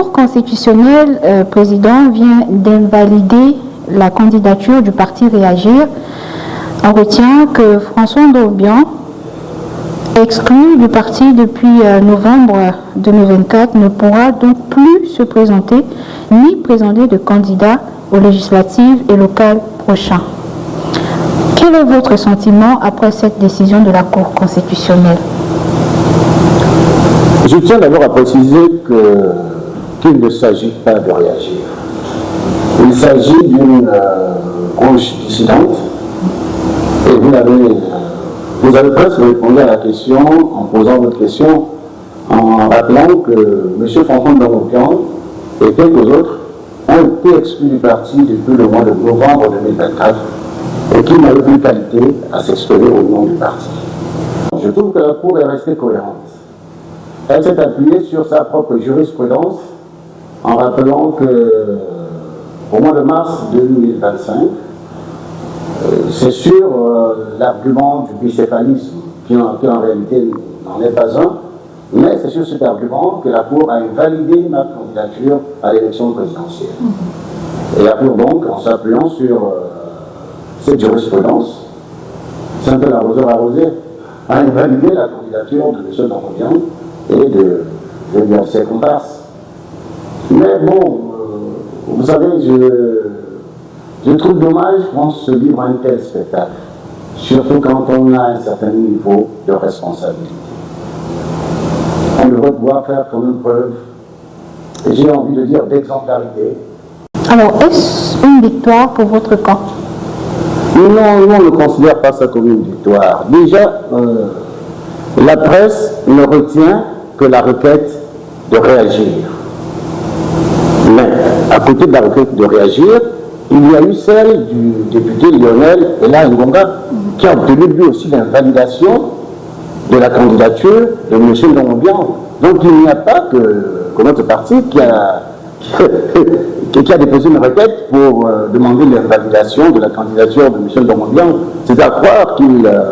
Cour constitutionnelle, Président, vient d'invalider la candidature du parti Réagir. On retient que François Ndobyan, exclu du parti depuis novembre 2024, ne pourra donc plus se présenter ni présenter de candidat aux législatives et locales prochains. Quel est votre sentiment après cette décision de la Cour constitutionnelle? Je tiens d'abord à préciser qu'il ne s'agit pas de Réagir. Il s'agit d'une gauche dissidente. Et vous avez presque répondu à la question en posant votre question, en rappelant que M. François Ndobyan et quelques autres ont été exclus du parti depuis le mois de novembre 2024 et qui n'ont eu plus qualité à s'exprimer au nom du parti. Je trouve que la Cour est restée cohérente. Elle s'est appuyée sur sa propre jurisprudence en rappelant qu'au mois de mars 2025, c'est sur l'argument du bicéphalisme, qui en réalité n'en est pas un, mais c'est sur cet argument que la Cour a validé ma candidature à l'élection présidentielle. Et la Cour donc, en s'appuyant sur cette jurisprudence, c'est un peu l'arroseur arrosé, a validé la candidature de M. Ndobyan et de ses comparses. Mais bon, vous savez, je trouve dommage qu'on se livre à un tel spectacle, surtout quand on a un certain niveau de responsabilité. On devrait pouvoir faire comme une preuve, et j'ai envie de dire d'exemplarité. Alors, est-ce une victoire pour votre camp? Non, on ne considère pas ça comme une victoire. Déjà, la presse ne retient que la requête de Réagir. Mais à côté de la requête de Réagir, il y a eu celle du député Lionel Ella Ngonga, qui a obtenu lui aussi l'invalidation de la candidature de M. Ndobyan. Donc il n'y a pas que notre parti qui a déposé une requête pour demander l'invalidation de la candidature de M. Ndobyan. C'est à croire qu'il a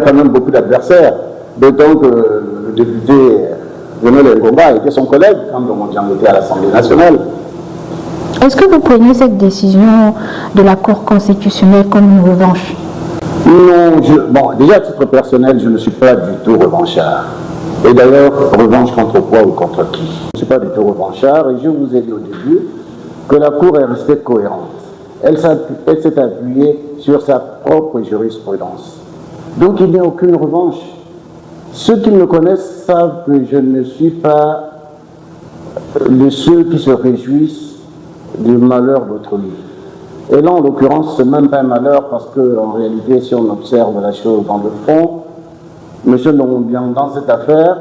quand même beaucoup d'adversaires, d'autant que le député Lionel Ngonga était son collègue quand Ndobyan était à l'Assemblée nationale. Est-ce que vous prenez cette décision de la Cour constitutionnelle comme une revanche? Non, déjà à titre personnel, je ne suis pas du tout revanchard. Et d'ailleurs, revanche contre quoi ou contre qui? Je ne suis pas du tout revanchard et je vous ai dit au début que la Cour est restée cohérente. Elle s'est appuyée sur sa propre jurisprudence. Donc il n'y a aucune revanche. Ceux qui me connaissent savent que je ne suis pas de ceux qui se réjouissent du malheur d'autrui. Et là, en l'occurrence, ce n'est même pas un malheur parce qu'en réalité, si on observe la chose dans le fond, M. Ndobyan, dans cette affaire,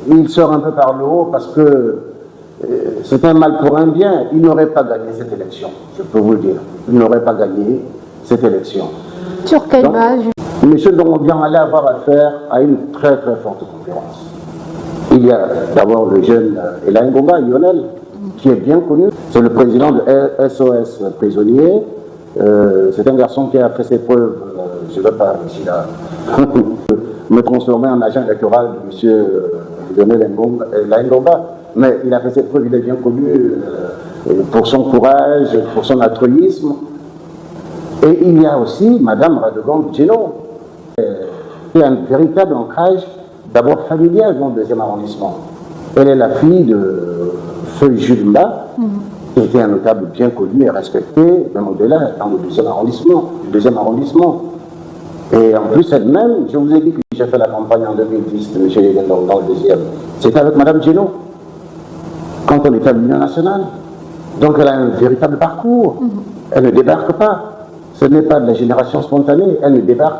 il sort un peu par le haut parce que c'est un mal pour un bien. Il n'aurait pas gagné cette élection, je peux vous le dire. Il n'aurait pas gagné cette élection. Sur quelle base? M. Ndobyan allait avoir affaire à une très très forte concurrence. Il y a d'abord le jeune Ella Ngonga, Lionel, qui est bien connu. C'est le président de SOS Prisonniers. C'est un garçon qui a fait ses preuves. Je ne vais pas ici là me transformer en agent électoral de M. Lionel Ngonga. Mais il a fait ses preuves, il est bien connu pour son courage, pour son altruisme. Et il y a aussi Mme Radegonde Djeno, qui a un véritable ancrage, d'abord familial dans le 2e arrondissement. Elle est la fille de Feu Jules Mba, qui était un notable bien connu et respecté, même au-delà, dans le 2e arrondissement. Et en plus, elle-même, je vous ai dit que j'ai fait la campagne en 2010 de M. Léden dans le 2e. C'était avec Mme Djeno, quand on était à l'Union nationale. Donc elle a un véritable parcours. Elle ne débarque pas. Ce n'est pas de la génération spontanée, elle ne débarque pas.